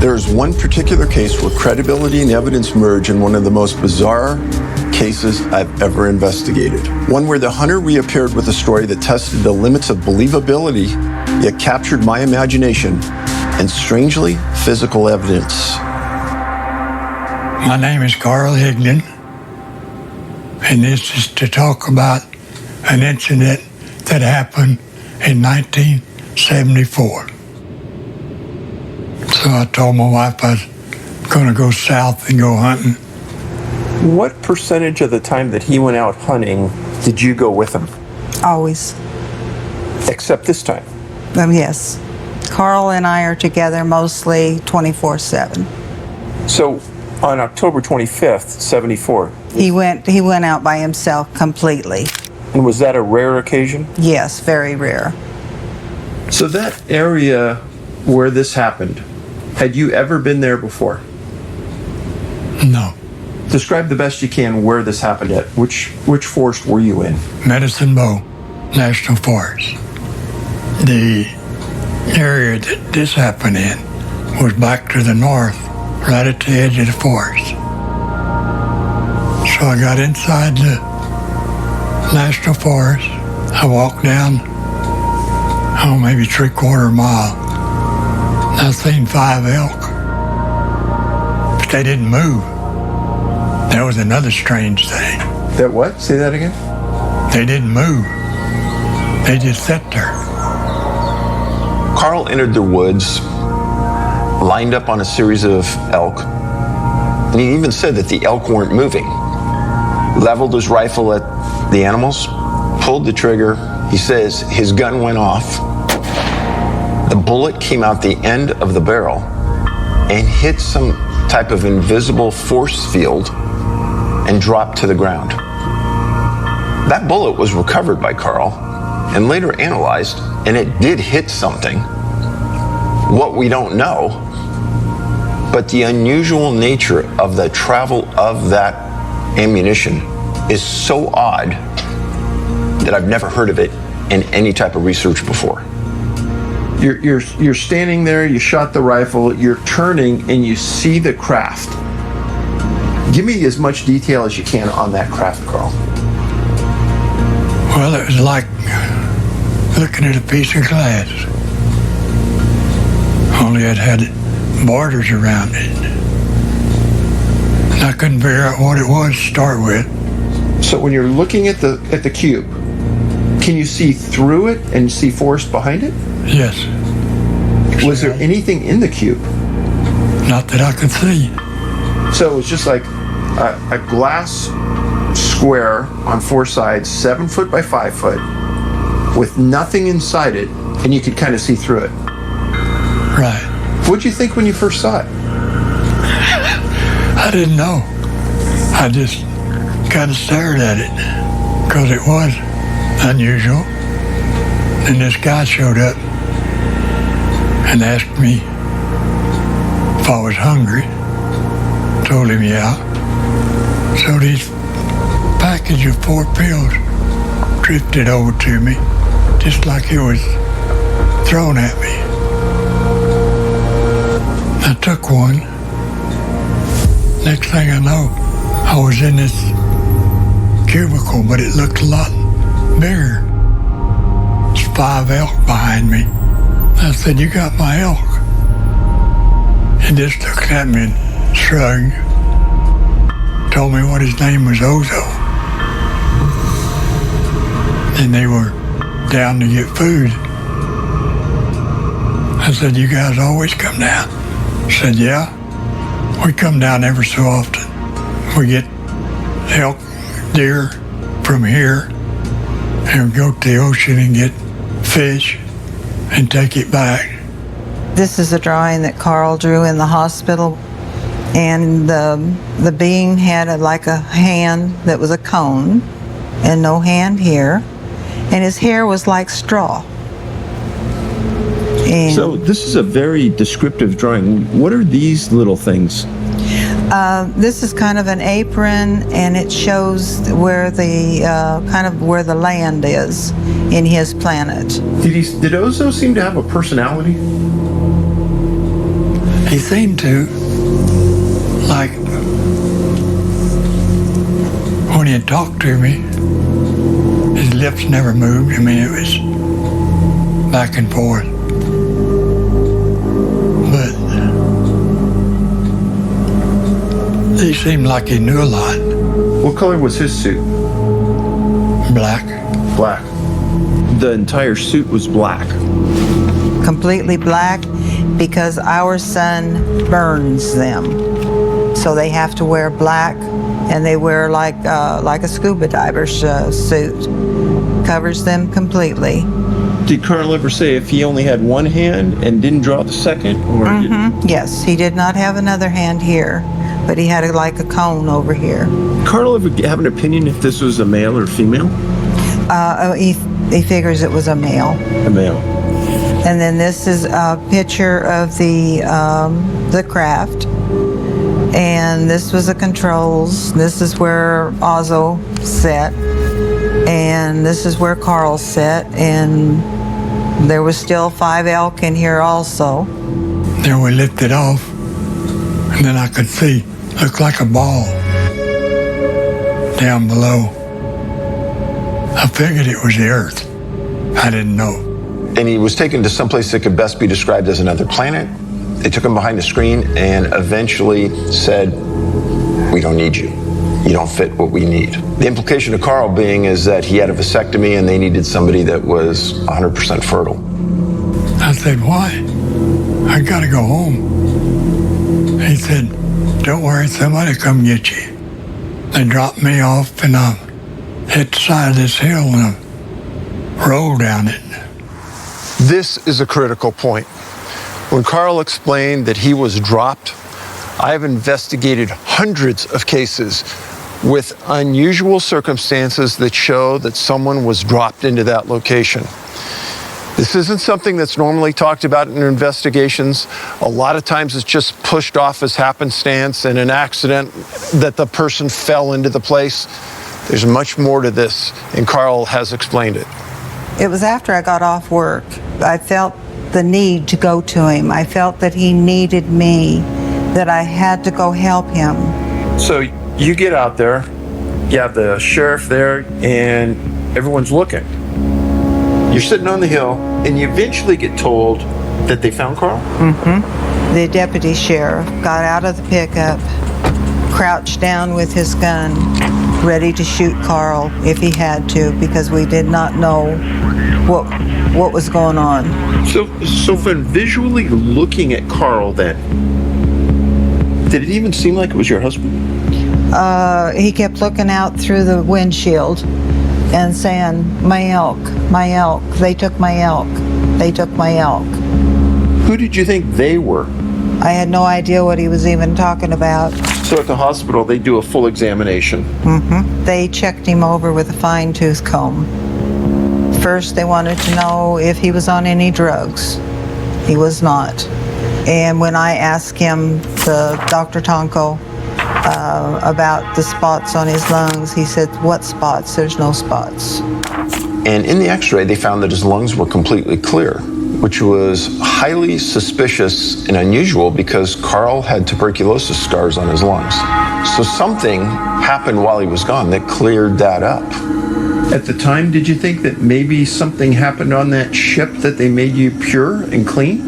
There is one particular case where credibility and evidence merge in one of the most bizarre cases I've ever investigated. One where the hunter reappeared with a story that tested the limits of believability, yet captured my imagination and, strangely, physical evidence. My name is Carl Higdon, and this is to talk about an incident that happened in 1974. So I told my wife I was going to go south and go hunting. What percentage of the time that he went out hunting did you go with him? Always. Except this time? Yes. Carl and I are together mostly 24/7. So on October 25th, 74. He went out by himself completely. And was that a rare occasion? Yes, very rare. So that area where this happened, had you ever been there before? No. Describe the best you can where this happened at. Which forest were you in? Medicine Bow National Forest. The area that this happened in was back to the north, right at the edge of the forest. So I got inside the National Forest. I walked down, maybe 3/4 mile. I seen 5 elk, but they didn't move. That was another strange thing. That what? Say that again? They didn't move. They just sat there. Carl entered the woods, lined up on a series of elk, and he even said that the elk weren't moving. Leveled his rifle at the animals, pulled the trigger. He says his gun went off. The bullet came out the end of the barrel and hit some type of invisible force field and dropped to the ground. That bullet was recovered by Carl and later analyzed, and it did hit something. What we don't know, but the unusual nature of the travel of that ammunition is so odd that I've never heard of it in any type of research before. You're standing there, you shot the rifle, you're turning, and you see the craft. Give me as much detail as you can on that craft, Carl. Well, it was like looking at a piece of glass. Only it had borders around it. And I couldn't figure out what it was to start with. So when you're looking at the cube, can you see through it and see forest behind it? Yes. Was there anything in the cube? Not that I could see. So it was just like a glass square on 4 sides, 7 foot by 5 foot, with nothing inside it, and you could kind of see through it. Right. What'd you think when you first saw it? I didn't know. I just kind of stared at it because it was unusual. And this guy showed up and asked me if I was hungry. Told him yeah. So these package of 4 pills drifted over to me just like it was thrown at me. I took one. Next thing I know, I was in this cubicle, but it looked a lot bigger. There's 5 elk behind me. I said, "You got my elk?" He just looked at me and shrugged. Told me what his name was, Ozo. And they were down to get food. I said, "You guys always come down?" He said, "Yeah, we come down every so often. We get elk, deer from here, and we go to the ocean and get fish and take it back." This is a drawing that Carl drew in the hospital, and the being had like a hand that was a cone and no hand here, and his hair was like straw. And So this is a very descriptive drawing. What are these little things? this is kind of an apron, and it shows where the kind of where the land is in his planet. Did Ozo seem to have a personality? He seemed to, like, when he talked to me, his lips never moved. I mean, it was back and forth. But he seemed like he knew a lot. What color was his suit? Black. Black. The entire suit was black. Completely black, because our sun burns them. So they have to wear black, and they wear like a scuba diver's suit. Covers them completely. Did Carl ever say if he only had one hand and didn't draw the second? Or Yes, he did not have another hand here, but he had like a cone over here. Carl ever have an opinion if this was a male or female? He figures it was a male. A male. And then this is a picture of the craft. And this was the controls. This is where Ozzo sat. And this is where Carl sat. And there was still 5 elk in here also. Then we lifted off, and then I could see, looked like a ball down below. I figured it was the earth. I didn't know. And he was taken to someplace that could best be described as another planet. They took him behind the screen and eventually said, "We don't need you. You don't fit what we need." The implication of Carl being is that he had a vasectomy and they needed somebody that was 100% fertile. I said, "Why? I gotta go home." He said, "Don't worry, somebody come get you." They dropped me off and I hit the side of this hill and I rolled down it. This is a critical point. When Carl explained that he was dropped, I have investigated hundreds of cases with unusual circumstances that show that someone was dropped into that location. This isn't something that's normally talked about in investigations. A lot of times it's just pushed off as happenstance and an accident that the person fell into the place. There's much more to this, and Carl has explained it. It was after I got off work. I felt the need to go to him. I felt that he needed me, that I had to go help him. So you get out there, you have the sheriff there, and everyone's looking. You're sitting on the hill, and you eventually get told that they found Carl? The deputy sheriff got out of the pickup, crouched down with his gun, ready to shoot Carl if he had to, because we did not know what was going on. So from visually looking at Carl then, did it even seem like it was your husband? He kept looking out through the windshield and saying, "My elk, my elk, they took my elk, they took my elk." Who did you think they were? I had no idea what he was even talking about. So at the hospital, they do a full examination. They checked him over with a fine-tooth comb. First, they wanted to know if he was on any drugs. He was not. And when I asked him, Dr. Tonko, about the spots on his lungs, he said, "What spots? There's no spots." And in the x-ray, they found that his lungs were completely clear, which was highly suspicious and unusual because Carl had tuberculosis scars on his lungs. So something happened while he was gone that cleared that up. At the time, did you think that maybe something happened on that ship that they made you pure and clean?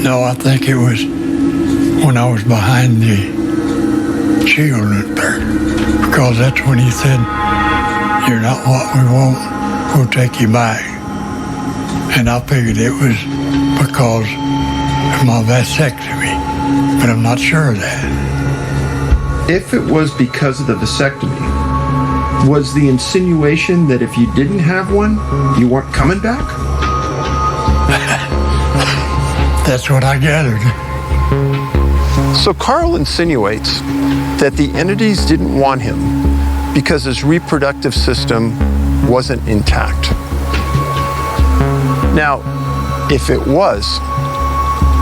No, I think it was when I was behind the shield there, because that's when he said, "You're not what we want, we'll take you back." And I figured it was because of my vasectomy, but I'm not sure of that. If it was because of the vasectomy, was the insinuation that if you didn't have one, you weren't coming back? That's what I gathered. So Carl insinuates that the entities didn't want him because his reproductive system wasn't intact. Now, if it was,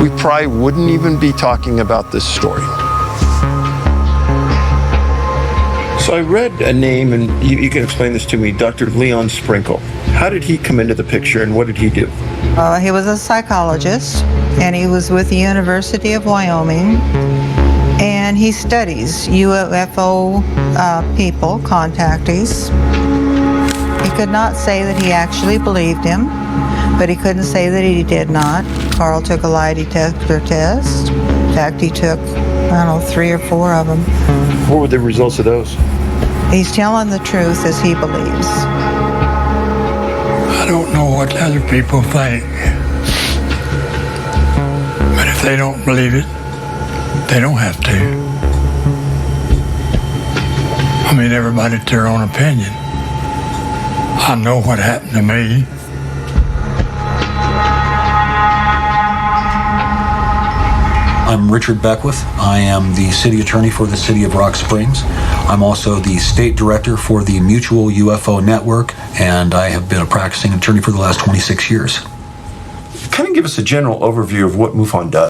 we probably wouldn't even be talking about this story. So I read a name, and you can explain this to me, Dr. Leon Sprinkle. How did he come into the picture, and what did he do? He was a psychologist, and he was with the University of Wyoming, and he studies UFO people, contactees. He could not say that he actually believed him, but he couldn't say that he did not. Carl took a lie detector test. In fact, he took, I don't know, 3 or 4 of them. What were the results of those? He's telling the truth as he believes. I don't know what other people think. But if they don't believe it, they don't have to. I mean, everybody's their own opinion. I know what happened to me. I'm Richard Beckwith. I am the city attorney for the city of Rock Springs. I'm also the state director for the Mutual UFO Network, and I have been a practicing attorney for the last 26 years. Kind of give us a general overview of what MUFON does.